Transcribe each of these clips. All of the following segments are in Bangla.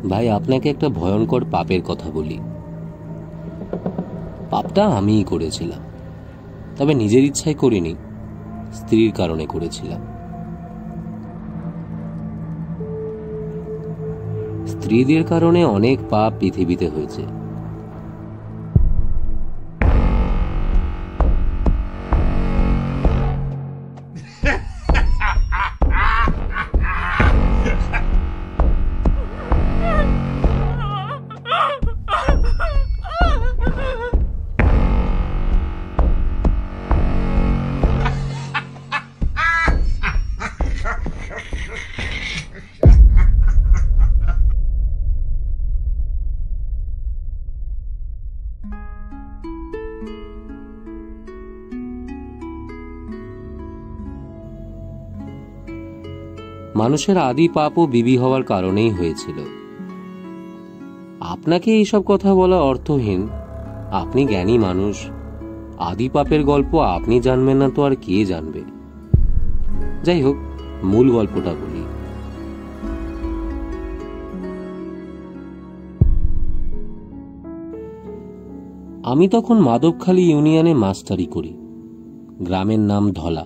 ভাই, আপনাকে একটা ভয়ঙ্কর পাপের কথা বলি। পাপটা আমিই করেছিলাম, তবে নিজের ইচ্ছায় করিনি, স্ত্রীর কারণে করেছিলাম। স্ত্রীদের কারণে অনেক পাপ পৃথিবীতে হয়েছে। মানুষের আদি পাপও বিবি হওয়ার কারণেই হয়েছিল। আপনাকে এইসব কথা বলা অর্থহীন। আপনি জ্ঞানী মানুষ, আদি পাপের গল্প আপনি জানবেন না তো আর কে জানবে। যাই হোক, মূল গল্পটা বলি। আমি তখন মাধবখালী ইউনিয়নে মাস্টারি করি। গ্রামের নাম ধলা।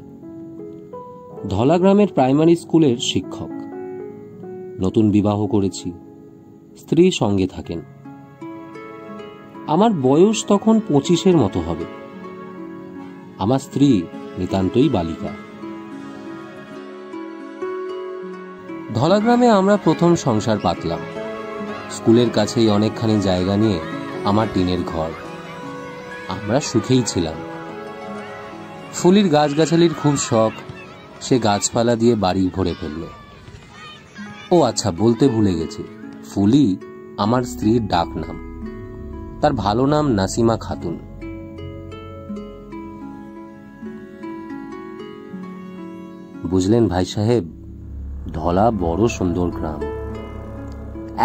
ধলা গ্রামের প্রাইমারি স্কুলের শিক্ষক। নতুন বিবাহ করেছি, স্ত্রী সঙ্গে থাকেন। আমার বয়স তখন 25-এর মতো হবে। আমার স্ত্রী নিতান্তই বালিকা। ধলা গ্রামে আমরা প্রথম সংসার পাতলাম। স্কুলের কাছেই অনেকখানি জায়গা নিয়ে আমার টিনের ঘর। আমরা সুখেই ছিলাম। ফুলির গাছগাছালির খুব শখ, সে গাছপালা দিয়ে বাড়ি ভরে ফেলল। ও আচ্ছা, বলতে ভুলে গেছি, ফুলি আমার স্ত্রীর ডাক নাম। তার ভালো নাম নাসিমা খাতুন। বুঝলেন ভাই সাহেব, ধলা বড় সুন্দর গ্রাম,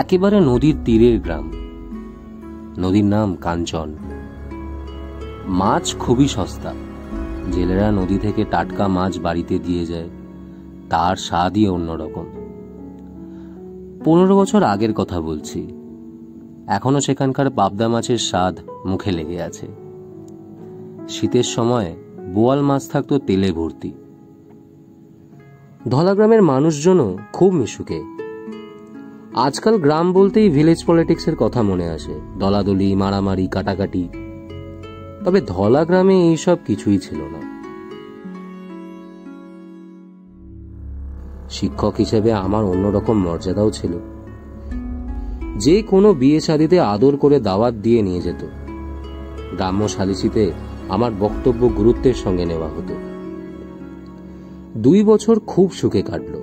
একেবারে নদীর তীরের গ্রাম। নদীর নাম কাঞ্চন। মাছ খুবই সস্তা। জেলেরা নদী থেকে টাটকা মাছ বাড়িতে দিয়ে যায়, তার স্বাদই অন্যরকম। 15 বছর আগের কথা বলছি। এখনো সেখানকার পাবদা মাছের স্বাদ মুখে লেগে আছে। শীতের সময় বোয়াল মাছ থাকতো তেলে ভর্তি। ধলা গ্রামের মানুষজনও খুব মিশুকে। আজকাল গ্রাম বলতেই ভিলেজ পলিটিক্সের কথা মনে আসে, দলাদলি, মারামারি, কাটাকাটি। তবে ধলা গ্রামে এইসব কিছুই ছিল না। শিক্ষক হিসেবে আমার অন্যরকম মর্যাদাও ছিল। যে কোনো বিয়ে শাদীতে আদর করে দাওয়াত দিয়ে নিয়ে যেত। গ্রাম্য সালিসিতে আমার বক্তব্য গুরুত্বের সঙ্গে নেওয়া হতো। 2 বছর খুব সুখে কাটল।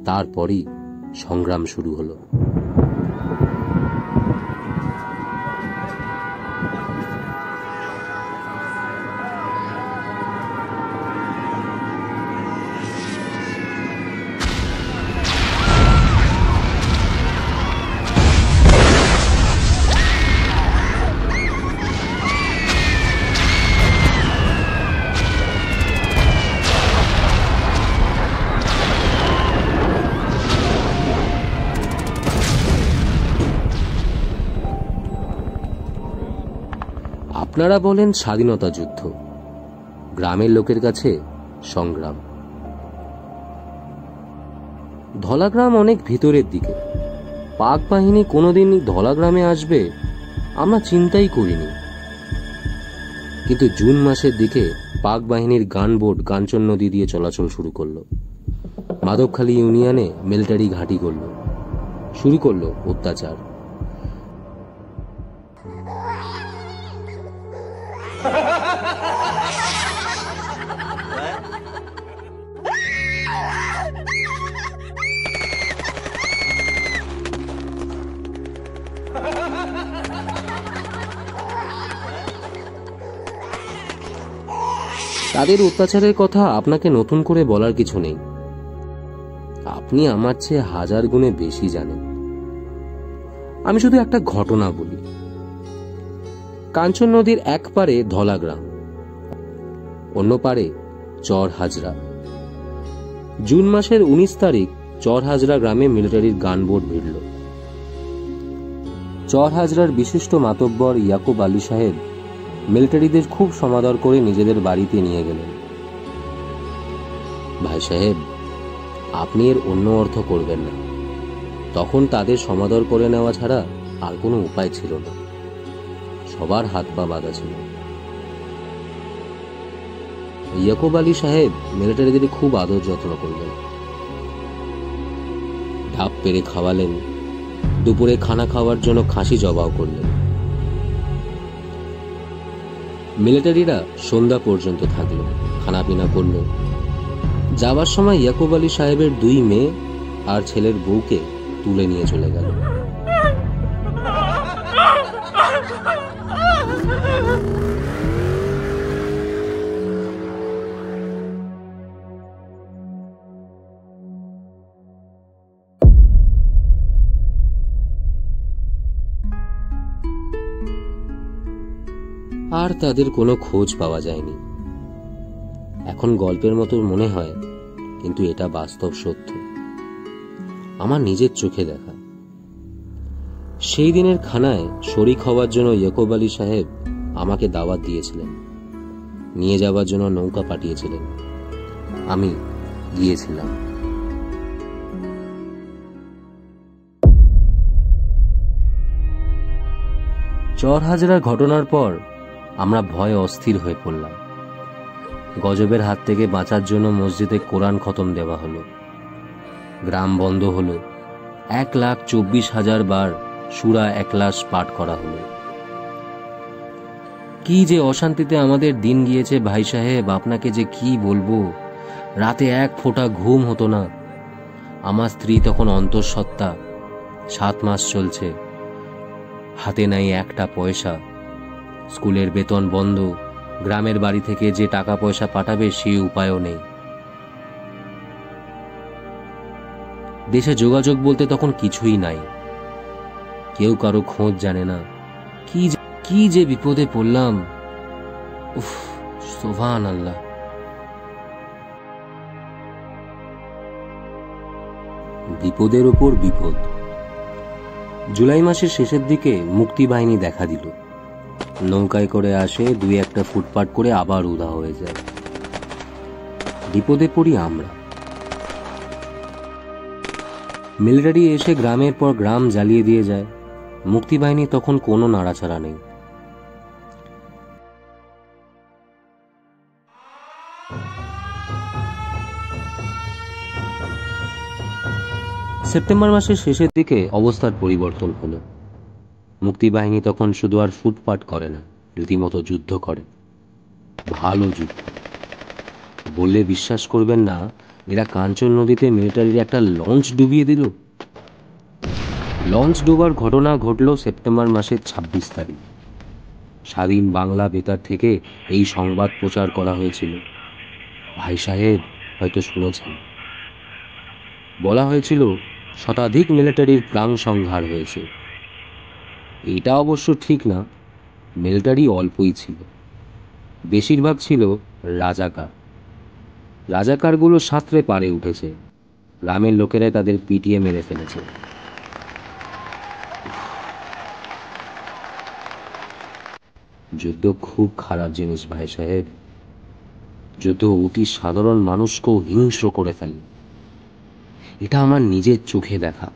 তারপরই সংগ্রাম শুরু হলো। আপনারা বলেন স্বাধীনতা যুদ্ধ, গ্রামের লোকের কাছে সংগ্রাম। ধলাগ্রাম অনেক ভিতরের দিকে। পাক বাহিনী কোনোদিন ধলা গ্রামে আসবে আমরা চিন্তাই করিনি। কিন্তু জুন মাসের দিকে পাক বাহিনীর গানবোট কাঞ্চন নদী দিয়ে চলাচল শুরু করলো। মাধবখালী ইউনিয়নে মিলিটারি ঘাঁটি করলো, শুরু করলো অত্যাচার। তাদের অত্যাচারের কথা আপনাকে নতুন করে বলার কিছু নেই। আপনি আমার চেয়ে 1000 গুণে বেশি জানেন। আমি শুধু একটা ঘটনা বলি। কাঞ্চন নদীর এক পারে ধলা গ্রাম, অন্য পারে চর হাজরা। জুন মাসের 19 তারিখ চর হাজরা গ্রামে মিলিটারির গানবোট ভিড়ল। চরহাজরার বিশিষ্ট মাতব্বর ইয়াকুব আলী সাহেব মিলিটারিদের খুব সমাদর করে নিজেদের বাড়িতে নিয়ে গেলেন। ভাই সাহেব, আপনি এর অন্য অর্থ করবেন না। তখন তাদের সমাদর করে নেওয়া ছাড়া আর কোনো উপায় ছিল না। সবার হাত পা বাঁধা ছিল। ইয়াকুব আলী সাহেব মিলিটারিদের খুব আদর যত্ন করলেন। ঢাপ পেরে খাওয়ালেন, দুপুরে খানা খাওয়ার জন্য খাসি জবাও করলেন। মিলিটারিরা সন্ধ্যা পর্যন্ত থাকলো, খানাপিনা করলো। যাবার সময় ইয়াকুব আলী সাহেবের 2 মেয়ে আর ছেলের বউকে তুলে নিয়ে চলে গেল। আর তাদের কোনো খোঁজ পাওয়া যায়নি। এখন গল্পের মতো মনে হয়, কিন্তু এটা বাস্তব সত্য, আমার নিজের চোখে দেখা। সেই দিনের খানায় শরিক হওয়ার জন্য ইয়াকুব আলী সাহেব আমাকে দাওয়াত দিয়েছিলেন, নিয়ে যাওয়ার জন্য নৌকা পাঠিয়েছিলেন। আমি গিয়েছিলাম। চরহাজরার ঘটনার পর আমরা ভয়ে অস্থির হয়ে পড়লাম। গজবের হাত থেকে বাঁচার জন্য মসজিদে কোরআন খতম দেওয়া হলো, গ্রাম বন্ধ হলো, 1,24,000 বার সূরা এখলাস পাঠ করা হলো। কি যে অশান্তিতে আমাদের দিন গিয়েছে ভাই সাহেব, আপনাকে যে কি বলবো। রাতে 1 ফোঁটা ঘুম হতো না। আমার স্ত্রী তখন অন্তঃসত্ত্বা, 7 মাস চলছে, হাতে নাই একটা পয়সা। স্কুলের বেতন বন্ধ, গ্রামের বাড়ি থেকে যে টাকা পয়সা পাঠাবে সে উপায়ও নেই। দেশে যোগাযোগ বলতে তখন কিছুই নাই, কেউ কারো খোঁজ জানে না। কি যে বিপদে পড়লাম। উফ, সুবহানাল্লাহ। বিপদের উপর বিপদ। জুলাই মাসের শেষের দিকে মুক্তি বাহিনী দেখা দিল। নৌকায় করে আসে, 2-1টা ফুটপাট করে আবার উধাও হয়ে যায়। বিপদে পড়ি আমরা। মিলিটারি এসে গ্রামের পর গ্রাম জ্বালিয়ে দিয়ে যায়। মুক্তি বাহিনী তখন কোনো নাড়াচাড়া নেই। সেপ্টেম্বর মাসের শেষের দিকে অবস্থার পরিবর্তন হলো। মুক্তি বাহিনী তখন শুধু আর ফুটপাট করে না, রীতিমতো যুদ্ধ করে। ভালো যুদ্ধ বললে বিশ্বাস করবেন না, এরা কাঞ্চন নদীতে মিলিটারির একটা লঞ্চ ডুবিয়ে দিল। লঞ্চ ডোবার ঘটনা ঘটল সেপ্টেম্বর মাসের 26 তারিখ। স্বাধীন বাংলা বেতার থেকে এই সংবাদ প্রচার করা হয়েছিল। ভাই সাহেব হয়তো শুনেছেন, বলা হয়েছিল শতাধিক মিলিটারির প্রাণ সংহার হয়েছে। এটা অবশ্য ঠিক না, মিলিটারি অল্পই ছিল, বেশিরভাগ ছিল রাজাকার। রাজাকারগুলো সাঁতরে পারে উঠেছে, গ্রামের লোকেরা তাদের পিটিয়ে মেরে ফেলেছে। যুদ্ধ খুব খারাপ জিনিস ভাই সাহেব। যুদ্ধ অতি সাধারণ মানুষকেও হিংস্র করে ফেলে। এটা আমার নিজের চোখে দেখা।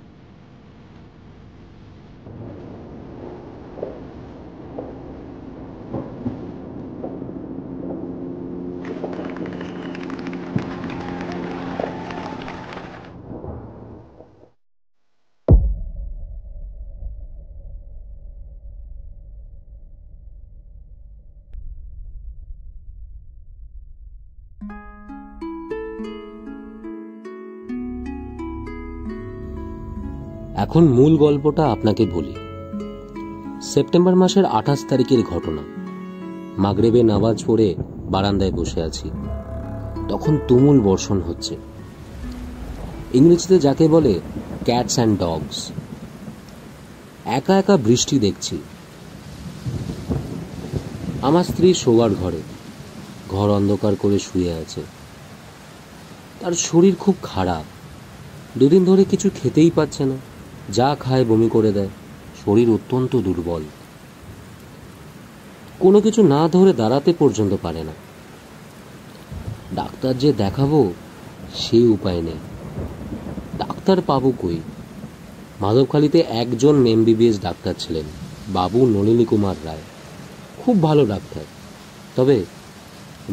এখন মূল গল্পটা আপনাকে বলি। সেপ্টেম্বর মাসের 28 তারিখের ঘটনা। মাগরিবে নামাজ পড়ে বারান্দায় বসে আছি, তখন তুমুল বর্ষণ হচ্ছে। ইংরেজিতে যাকে বলে ক্যাটস অ্যান্ড ডগস। একা একা বৃষ্টি দেখছি। আমার স্ত্রী শোবার ঘরে, ঘর অন্ধকার করে শুয়ে আছে। তার শরীর খুব খারাপ, 2 দিন ধরে কিছু খেতেই পাচ্ছে না, যা খায় বমি করে দেয়, শরীর অত্যন্ত দুর্বল, কোনো কিছু না ধরে দাঁড়াতে পর্যন্ত পারে না। ডাক্তার যে দেখাবো সেই উপায় নেই। ডাক্তার পাবো কই? মাধবখালীতে একজন এমবিবিএস ডাক্তার ছিলেন, বাবু নলিনী কুমার রায়, খুব ভালো ডাক্তার। তবে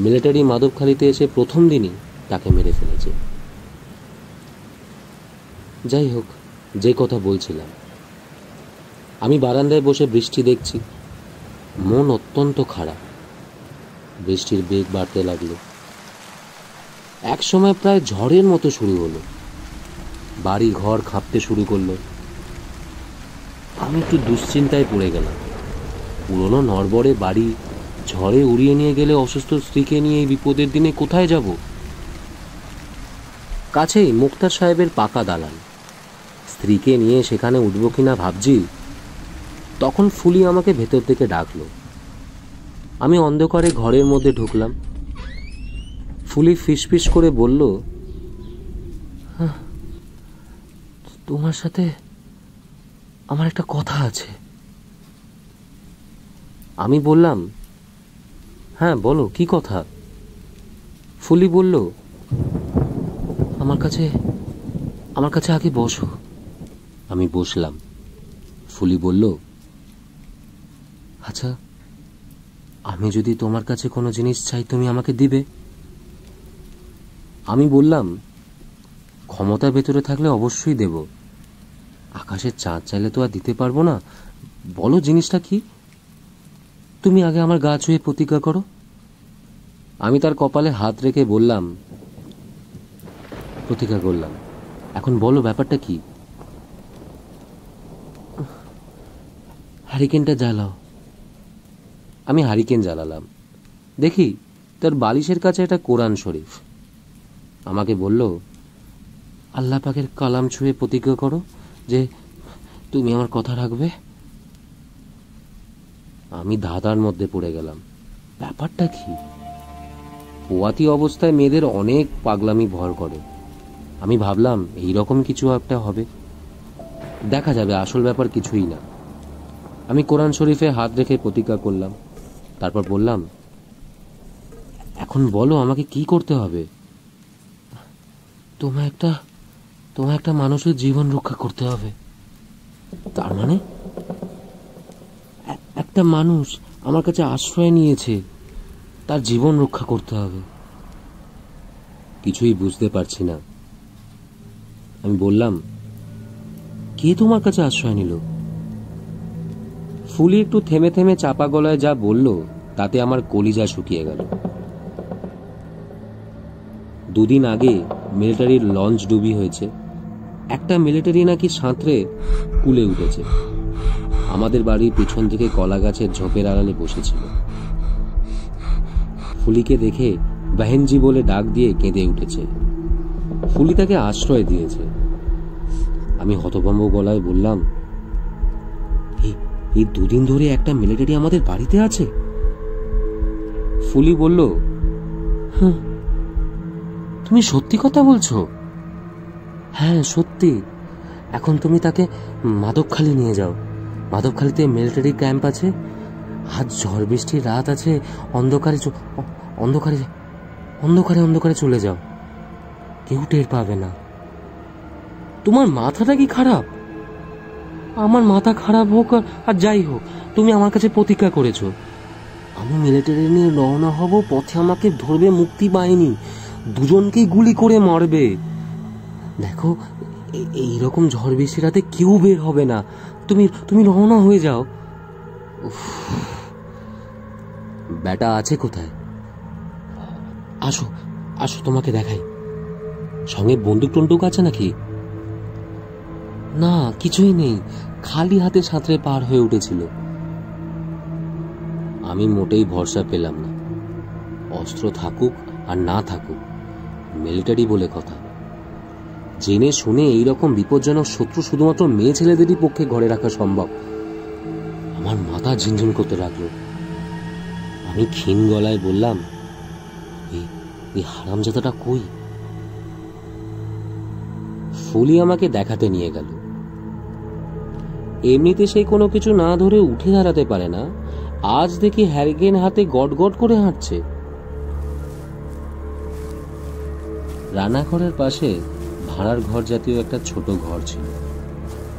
মিলিটারি মাধবখালীতে এসে প্রথম দিনই তাকে মেরে ফেলেছে। যাই হোক, যে কথা বলছিলাম, আমি বারান্দায় বসে বৃষ্টি দেখছি। মন অত্যন্ত খারাপ। বৃষ্টির বেগ বাড়তে লাগলো। এক সময় প্রায় ঝড়ের মতো শুরু হলো। বাড়ি ঘর কাঁপতে শুরু করলো। আমি একটু দুশ্চিন্তায় পড়ে গেলাম। পুরনো নড়বড়ে বাড়ি ঝড়ে উড়িয়ে নিয়ে গেলে অসুস্থ স্ত্রীকে নিয়ে এই বিপদের দিনে কোথায় যাব? কাছেই মুক্তার সাহেবের পাকা দালান। স্ত্রীকে নিয়ে সেখানে উঠব কিনা ভাবছি, তখন ফুলি আমাকে ভেতর থেকে ডাকলো। আমি অন্ধকারে ঘরের মধ্যে ঢুকলাম। ফুলি ফিসফিস করে বলল, তোমার সাথে আমার একটা কথা আছে। আমি বললাম, হ্যাঁ বলো, কি কথা? ফুলি বলল, আমার কাছে আগে বসো। আমি বসলাম। ফুলি বলল, আচ্ছা, আমি যদি তোমার কাছে কোনো জিনিস চাই তুমি আমাকে দিবে? আমি বললাম, ক্ষমতা ভেতরে থাকলে অবশ্যই দেব। আকাশের চাঁদ চাইলে তো আর দিতে পারবো না। বলো জিনিসটা কি? তুমি আগে আমার গা ছুঁয়ে প্রতিজ্ঞা করো। আমি তার কপালে হাত রেখে বললাম, প্রতিজ্ঞা করলাম। এখন বলো ব্যাপারটা কি? হারিকেনটা জ্বালাও। আমি হারিকেন জ্বালালাম। দেখি তার বালিশের কাছে একটা কোরআন শরীফ। আমাকে বলল, আল্লাহ পাকের কালাম ছুঁয়ে প্রতিজ্ঞা করো যে তুমি আমার কথা রাখবে। আমি ধাঁধার মধ্যে পড়ে গেলাম। ব্যাপারটা কি? পোয়াতি অবস্থায় মেয়েদের অনেক পাগলামি ভর করে। আমি ভাবলাম এইরকম কিছু একটা হবে, দেখা যাবে, আসল ব্যাপার কিছুই না। আমি কোরআন শরীফে হাত রেখে প্রতিজ্ঞা করলাম। তারপর বললাম, এখন বলো আমাকে কি করতে হবে? তোমার একটা মানুষের জীবন রক্ষা করতে হবে। তার মানে? একটা মানুষ আমার কাছে আশ্রয় নিয়েছে, তার জীবন রক্ষা করতে হবে। কিছুই বুঝতে পারছি না। আমি বললাম, কে তোমার কাছে আশ্রয় নিল? ফুলি একটু থেমে থেমে চাপা গলায় যা বলল তাতে আমার কলিজা শুকিয়ে গেল। দুদিন আগে মিলিটারির লঞ্চ ডুবি হয়েছে। একটা মিলিটারি নাকি সাঁতরে কুলে উঠেছে। আমাদের বাড়ির পিছন থেকে কলা গাছের ঝোপের আড়ালে বসেছিল। ফুলিকে দেখে বাহেনজি বলে ডাক দিয়ে কেঁদে উঠেছে। ফুলি তাকে আশ্রয় দিয়েছে। আমি হতভম্ব গলায় বললাম, এই দুদিন ধরে একটা মিলিটারি আমাদের বাড়িতে আছে? ফুলি বলল, তুমি সত্যি কথা বলছো? হ্যাঁ সত্যি। এখন তুমি তাকে মাধবখালী নিয়ে যাও। মাধবখালীতে মিলিটারি ক্যাম্প আছে। আজ ঝড় বৃষ্টির রাত আছে। অন্ধকারে অন্ধকারে অন্ধকারে অন্ধকারে চলে যাও, কেউ টের পাবে না। তোমার মাথাটা কি খারাপ? আমার মাথা খারাপ হোক আর যাই হোক, তুমি আমার কাছে প্রতিজ্ঞা করেছো। আমি মিলিটারি নিয়ে রওনা হব, পথে আমাকে ধরবে মুক্তি বাহিনী, দুজনকেই গুলি করে মারবে। দেখো, এইরকম ঝড় বৃষ্টির রাতে কেউ বের হবে না। তুমি রওনা হয়ে যাও। ব্যাটা আছে কোথায়? আসো আসো, তোমাকে দেখাই। সঙ্গে বন্দুক টন্দুক আছে নাকি? না, কিছুই নেই, খালি হাতে সাঁতরে পার হয়ে উঠেছিল। আমি মোটেই ভরসা পেলাম না। অস্ত্র থাকুক আর না থাকুক, মিলিটারি বলে কথা। জেনে শুনে এইরকম বিপজ্জনক শত্রু শুধুমাত্র মেয়ে ছেলেদেরই পক্ষে ঘরে রাখা সম্ভব। আমার মাথা ঝিনঝিন করতে লাগলো। আমি ক্ষীণ গলায় বললাম, এই হারামজাদাটা কই? ফুলি আমাকে দেখাতে নিয়ে গেল। এমনিতে সে কোনো কিছু না ধরে উঠে দাঁড়াতে পারে না, আজ দেখি হ্যারিকেন হাতে গট গট করে হাঁটছে। রান্নাঘরের পাশে ভাড়ার ঘর জাতীয় একটা ছোট ঘর ছিল,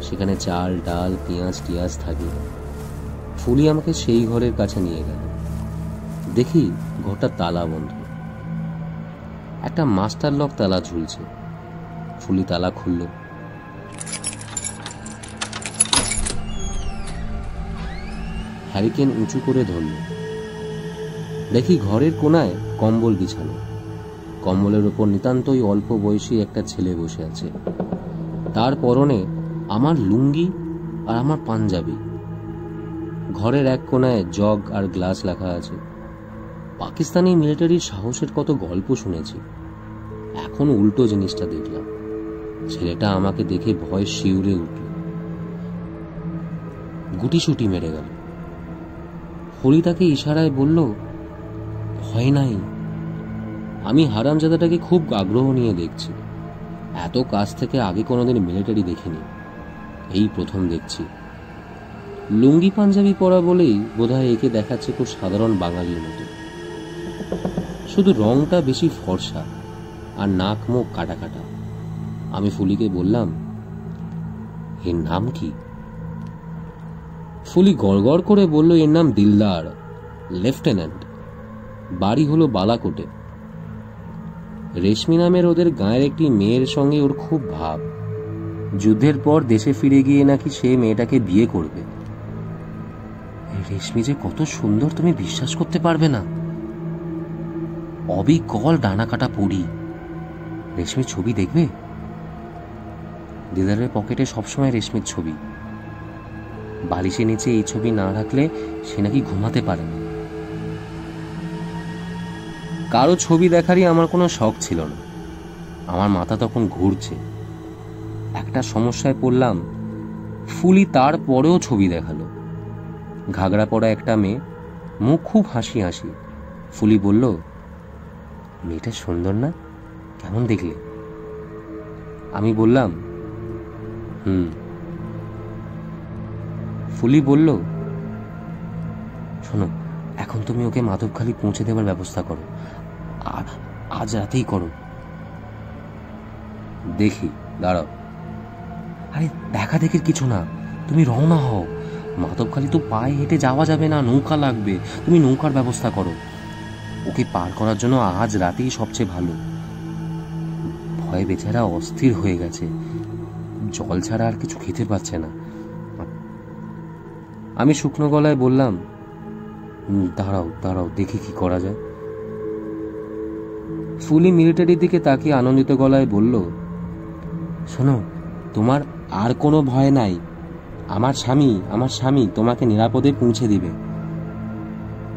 সেখানে চাল ডাল পেঁয়াজ টিয়াজ থাকে। ফুলি আমাকে সেই ঘরের কাছে নিয়ে গেল। দেখি ঘরটা তালা বন্ধ, একটা মাস্টার লক তালা ঝুলছে। ফুলি তালা খুলল, হ্যারিকেন উঁচু করে ধরল। দেখি ঘরের কোনায় কম্বল বিছানো, কম্বলের ওপর নিতান্তই অল্প বয়সী একটা ছেলে বসে আছে। তার পরনে আমার লুঙ্গি আর আমার পাঞ্জাবি। ঘরের এক কোনায় জগ আর গ্লাস রাখা আছে। পাকিস্তানি মিলিটারির সাহসের কত গল্প শুনেছি, এখন উল্টো জিনিসটা দেখলাম। ছেলেটা আমাকে দেখে ভয় শিউরে উঠল, গুটিসুটি মেরে গেল। ফুলি তাকে ইশারায় বলল, ভয় নাই। আমি হারামজাদাটাকে খুব আগ্রহ নিয়ে দেখছি। এত কাছ থেকে আগে কোনোদিন মিলিটারি দেখিনি, এই প্রথম দেখছি। লুঙ্গি পাঞ্জাবি পরা বলেই বোধহয় একে দেখাচ্ছে খুব সাধারণ বাঙালির মতো, শুধু রংটা বেশি ফর্সা আর নাক মুখ কাটা কাটা। আমি ফুলিকে বললাম, এর নাম কি? ফুলি গড়গড় করে বলল, এর নাম দিলদার, লেফটেন্যান্ট, বাড়ি হলো বালাকোটে। রেশমি নামের ওদের গাঁয়ের একটি মেয়ের সঙ্গে ওর খুব ভাব। যুদ্ধের পর দেশে ফিরে গিয়ে নাকি সে মেয়েটাকে বিয়ে করবে। রেশমি যে কত সুন্দর তুমি বিশ্বাস করতে পারবে না। অবিকল ডানা কাটা পড়ি। রেশমির ছবি দেখবে? দিদারের পকেটে সবসময় রেশমির ছবি। বালিশের নিচে এই ছবি না রাখলে সে নাকি ঘুমাতে পারে না। কারো ছবি দেখারই আমার কোনো শখ ছিল না। আমার মাথা তখন ঘুরছে। একটা সমস্যায় পড়লাম। ফুলি তারপরেও ছবি দেখালো। ঘাগড়া পরা একটা মেয়ে, মুখ খুব হাসি হাসি। ফুলি বলল, মেয়েটা সুন্দর না? কেমন দেখলে? আমি বললাম, ফুলি বলল, শোনো, এখন তুমি ওকে মাধবখালি পৌঁছে দেওয়ার ব্যবস্থা করো, আর আজ রাতেই করো। দেখি, দাঁড়াও। আরে দেখা দেখির কিছু না, তুমি রওনা হও। মাধবখালি তো পায়ে হেঁটে যাওয়া যাবে না, নৌকা লাগবে। তুমি নৌকার ব্যবস্থা করো। ওকে পার করার জন্য আজ রাতেই সবচেয়ে ভালো। ভয়ে বেচারা অস্থির হয়ে গেছে, জল ছাড়া আর কিছু খেতে পাচ্ছে না। আমি শুকনো গলায় বললাম, দাঁড়াও দাঁড়াও, দেখি কি করা যায়। ফুলি মিলিটারির দিকে তাকিয়ে আনন্দিত গলায় বলল, শোনো, তোমার আর কোনো ভয় নাই। আমার স্বামী তোমাকে নিরাপদে পৌঁছে দিবে।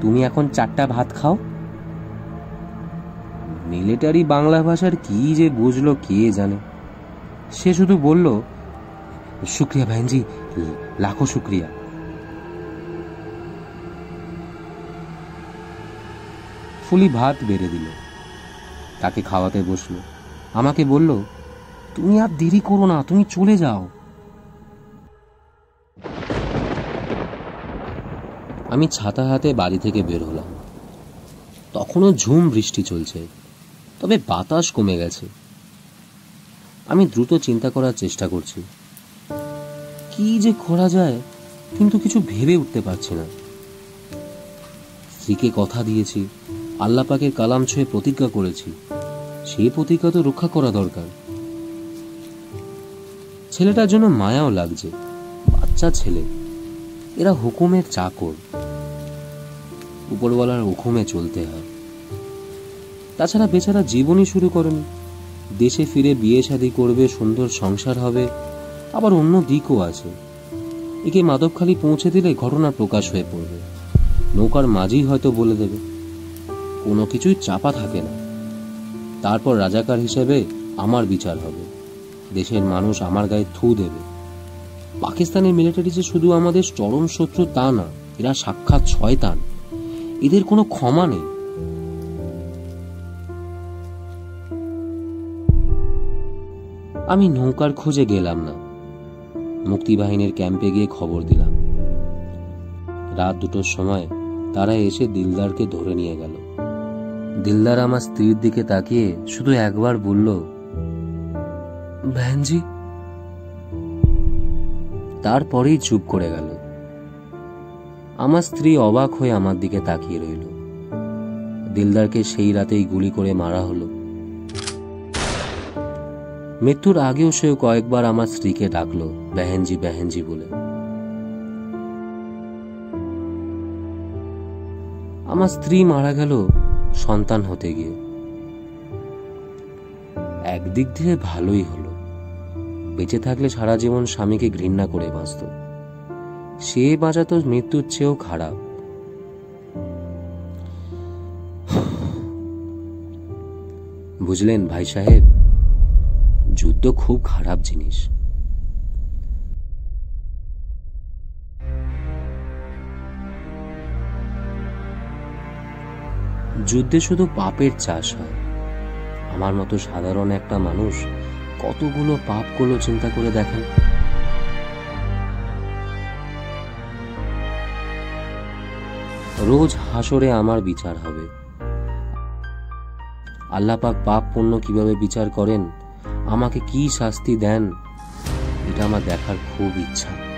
তুমি এখন 4টা ভাত খাও। মিলিটারি বাংলা ভাষার কি যে বুঝলো কে জানে। সে শুধু বলল, শুক্রিয়া ভাইনজি, লাখো শুক্রিয়া। ফুলি ভাত বেড়ে দিল, তাকে খাওয়াতে বসলো। আমাকে বলল, তুমি আর দেরি করো না, তুমি চলে যাও। আমি ছাতা হাতে বাড়ি থেকে বের হলাম। তখনও ঝুম বৃষ্টি চলছে, তবে বাতাস কমে গেছে। আমি দ্রুত চিন্তা করার চেষ্টা করছি, কি যে করা যায়, কিন্তু কিছু ভেবে উঠতে পারছি না। স্ত্রীকে কথা দিয়েছি, আল্লাহ পাকের কালাম ছুঁয়ে প্রতিজ্ঞা করেছি, সেই প্রতিজ্ঞা তো রক্ষা করা দরকার। ছেলেটার জন্য মায়াও লাগছে, বাচ্চা ছেলে। এরা হুকুমের চাকর, উপরওয়ালার হুকুমে চলতে হয়। তাছাড়া বেচারা জীবনই শুরু করেনি। দেশে ফিরে বিয়ে শাদী করবে, সুন্দর সংসার হবে, আবার অন্য দিকও আছে। একে মাধবখালি পৌঁছে দিলে ঘটনা প্রকাশ হয়ে পড়বে। নৌকার মাঝি হয়তো বলে দেবে, কোনো কিছুই চাপা থাকে না। তারপর রাজাকার হিসেবে আমার বিচার হবে, দেশের মানুষ আমার গায়ে থু দেবে। পাকিস্তানি মিলিটারি যে শুধু আমাদের চরম শত্রু তা না, এরা সাক্ষাৎ শয়তান, এদের কোনো ক্ষমা নেই। আমি নৌকার খোঁজে গেলাম না। মুক্তিবাহিনীর ক্যাম্পে গিয়ে খবর দিলাম। রাত 2টোর সময় তারা এসে দিলদারকে ধরে নিয়ে গেল। দিলদার আমার স্ত্রীর দিকে তাকিয়ে শুধু একবার বলল, বহনজি। তারপরেই চুপ করে গেল। আমার স্ত্রী অবাক হয়ে আমার দিকে তাকিয়ে রইল। দিলদারকে সেই রাতেই গুলি করে মারা হলো। মৃত্যুর আগেও সেও কয়েকবার আমার স্ত্রীকে ডাকলো বেহেনজি বেহেনজি বলে। আমার স্ত্রী মারা গেল সন্তান হতে গিয়ে। একদিক দিয়ে ভালোই হলো, বেঁচে থাকলে সারা জীবন স্বামীকে ঘৃণা করে বাঁচত। সে বাঁচা তো মৃত্যুর চেয়েও খারাপ। বুঝলেন ভাই সাহেব, যুদ্ধ খুব খারাপ জিনিস। যুদ্ধে শুধু পাপের চাষ হয়। আমার মতো সাধারণ একটা মানুষ কতগুলো পাপ করলো চিন্তা করে দেখেন। রোজ হাসরে আমার বিচার হবে। আল্লাহ পাক পাপ পুণ্য কিভাবে বিচার করেন, আমাকে কি শাস্তি দেন, এটা আমার দেখার খুব ইচ্ছা।